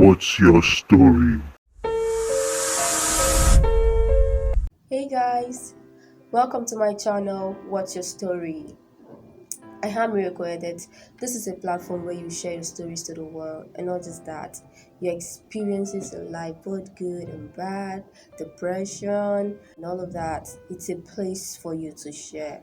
What's your story? Hey guys, welcome to my channel. What's your story? I am Miracle Edit. This is a platform where you share your stories to the world, and not just that, your experiences in life, both good and bad, depression, and all of that. It's a place for you to share.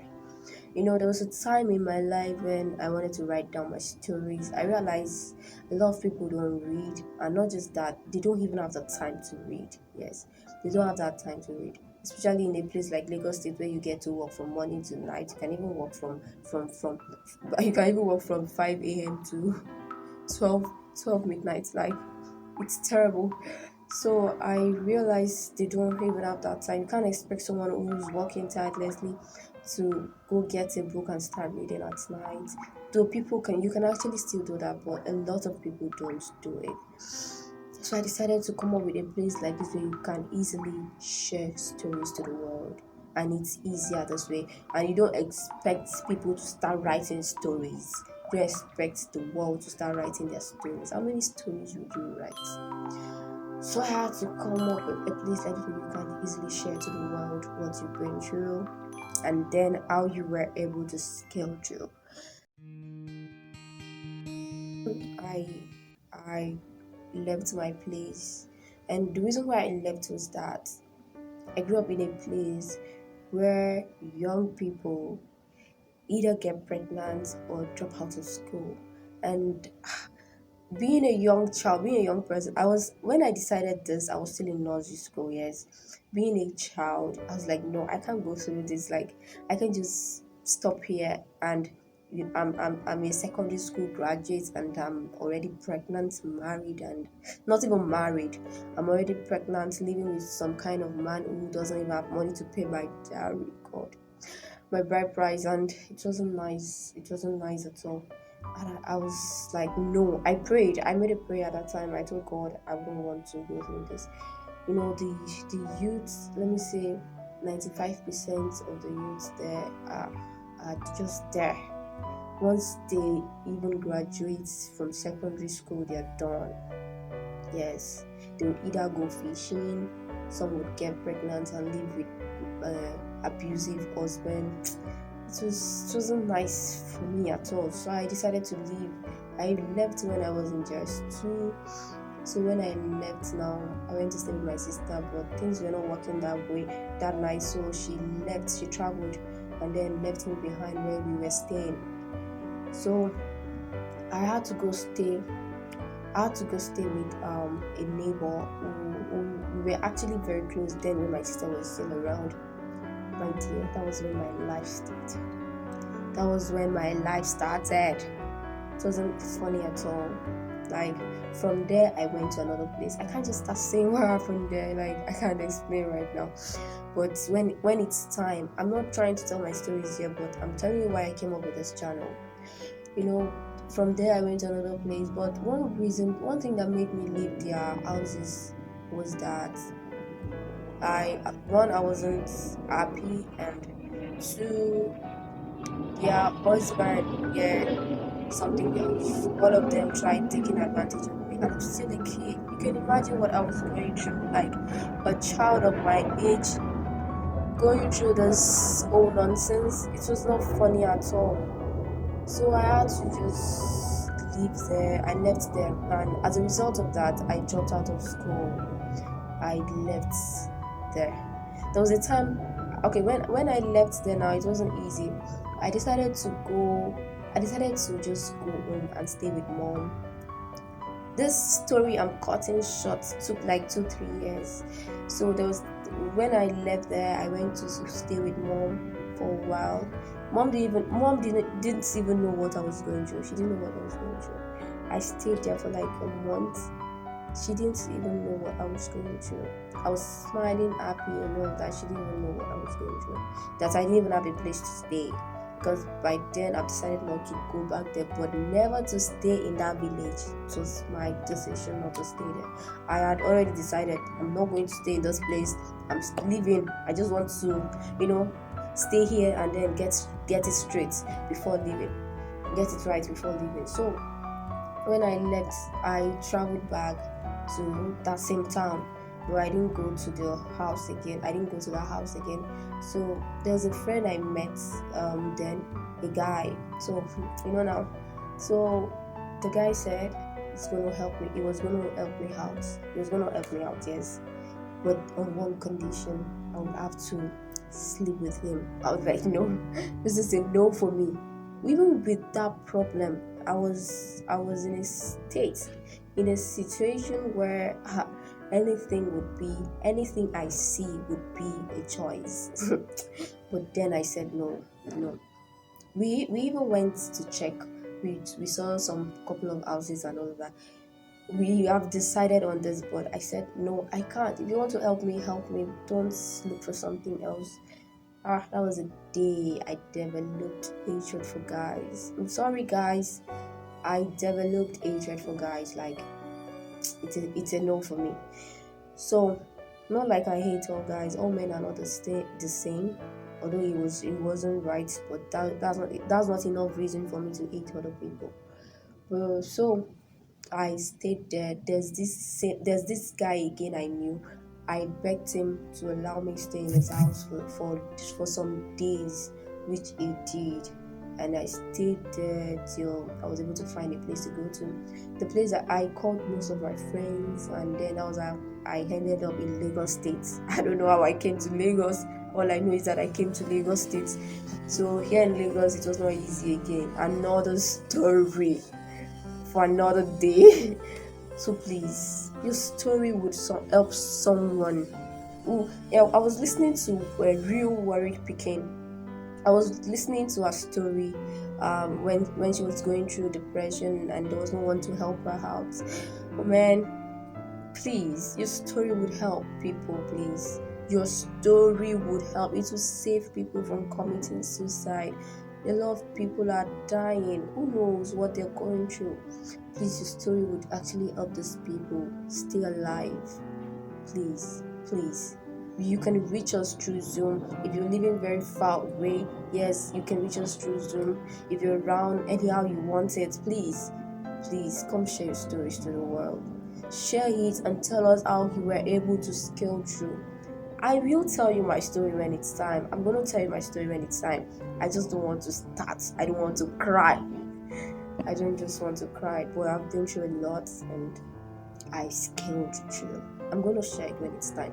There was a time in my life when I wanted to write down my stories. I realized a lot of people don't read, and not just that, they don't even have the time to read. Yes, they don't have that time to read. Especially in a place like Lagos State where you get to work from morning to night. You can even work from you can even work from 5 a.m. to 12 midnight. Like it's terrible. So I realized they don't even have that time. You can't expect someone who's working tirelessly to go get a book and start reading at night. Though you can actually still do that, but a lot of people don't do it. So I decided to come up with a place like this where you can easily share stories to the world. And it's easier this way. And you don't expect people to start writing stories. You don't expect the world to start writing their stories. How many stories would you write? So I had to come up with a place like this where you can easily share to the world what you've been through and then how you were able to scale through. I I left my place, and the reason why I left was that I grew up in a place where young people either get pregnant or drop out of school. And being a young child, being a young person, when I decided this, I was still in nursery school, yes. Being a child, I was like, no, I can't go through this. Like, I can just stop here and I'm a secondary school graduate and I'm already pregnant, married, and not even married. I'm already pregnant, living with some kind of man who doesn't even have money to pay my dowry. God, my bride price, and it wasn't nice. It wasn't nice at all. And I was like, no. I prayed. I made a prayer at that time. I told God I don't want to go through this. The youths. Let me say, 95% of the youths there are just there. Once they even graduate from secondary school, they are done. Yes, they would either go fishing, some would get pregnant and live with abusive husband. It wasn't nice for me at all. So I decided to leave. I left when I was in just two. So when I left now, I went to stay with my sister, but things were not working that way that night. So she left, she traveled, and then left me behind where we were staying. So I had to go stay I had to go stay with a neighbor who we were actually very close then when my sister was still around. My dear, that was when my life started. That was when my life started. It wasn't funny at all. Like from there I went to another place. I can't just start saying what happened there, like I can't explain right now. But when it's time, I'm not trying to tell my stories here, but I'm telling you why I came up with this channel. you know from there I went to another place, but one thing that made me leave their houses was that I wasn't happy, and two, their husband, yeah, something else. All of them tried taking advantage of me, and I'm still a kid. You can imagine what I was going through, like a child of my age going through this whole nonsense. It was not funny at all. So I had to just leave there. I left there, and as a result of that, I dropped out of school. I left there. There was a time, okay, when I left there now, it wasn't easy. I decided to go. I decided to just go home and stay with mom. This story I'm cutting short took like 2 3 years. So there was when I left there, I went to stay with mom for a while. Mom didn't even know what I was going through. She didn't know what I was going through. I stayed there for like a month. She didn't even know what I was going through. I was smiling, happy, and all that. She didn't even know what I was going through. That I didn't even have a place to stay. Because by then I've decided not to go back there, but never to stay in that village. It was my decision not to stay there. I had already decided I'm not going to stay in this place. I'm leaving. I just want to, stay here and then get it straight before leaving. Get it right before leaving. So when I left, I traveled back. to that same town. But I didn't go to the house again. I didn't go to the house again. So there's a friend I met then, a guy. So now. So the guy said he's gonna help me. He was gonna help me out. He was gonna help me out, yes. But on one condition, I would have to sleep with him. I was like, no, this is a no for me. Even with that problem, I was in a situation where anything I see would be a choice. But then I said no, no. We even went to check. We saw some couple of houses and all of that. We have decided on this, but I said no, I can't. If you want to help me, help me. Don't look for something else. That was a day I developed hatred for guys. I'm sorry, guys. I developed hatred for guys. Like it's a no for me. So, not like I hate all guys. All men are not the same. Although it wasn't right, but that's not enough reason for me to hate other people. So I stayed there. There's this guy again I knew. I begged him to allow me stay in his house for some days, which he did. And I stayed there till I was able to find a place to go to. The place that I called most of my friends, and then I ended up in Lagos State. I don't know how I came to Lagos. All I know is that I came to Lagos State. So here in Lagos, it was not easy again. Another story for another day. So please, your story would help someone. Yeah, I was listening to a real Warwick Picken. I was listening to her story when she was going through depression and there was no one to help her out. Oh man, please, your story would help people, please. Your story would help. It will save people from committing suicide. A lot of people are dying. Who knows what they're going through? Please, your story would actually help these people stay alive. Please, please. You can reach us through Zoom. If you're living very far away, yes, you can reach us through Zoom. If you're around anyhow you want it, please, please come share your stories to the world. Share it and tell us how you were able to scale through. I will tell you my story when it's time. I'm going to tell you my story when it's time. I just don't want to start. I don't want to cry. I don't just want to cry, but I've been through a lot and I scaled through. I'm going to share it when it's time.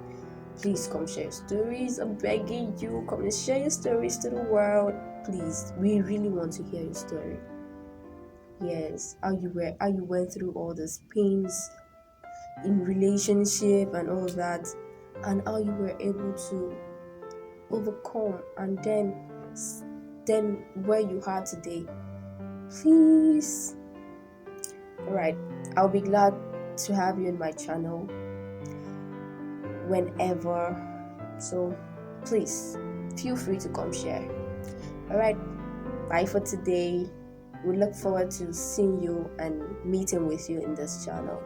Please come share your stories. I'm begging you, come and share your stories to the world. Please, we really want to hear your story. Yes, how you went through all these pains in relationship and all that, and how you were able to overcome, and then where you are today. Please. Alright, I'll be glad to have you in my channel whenever. So please feel free to come share. Alright, bye for today. We look forward to seeing you and meeting with you in this channel.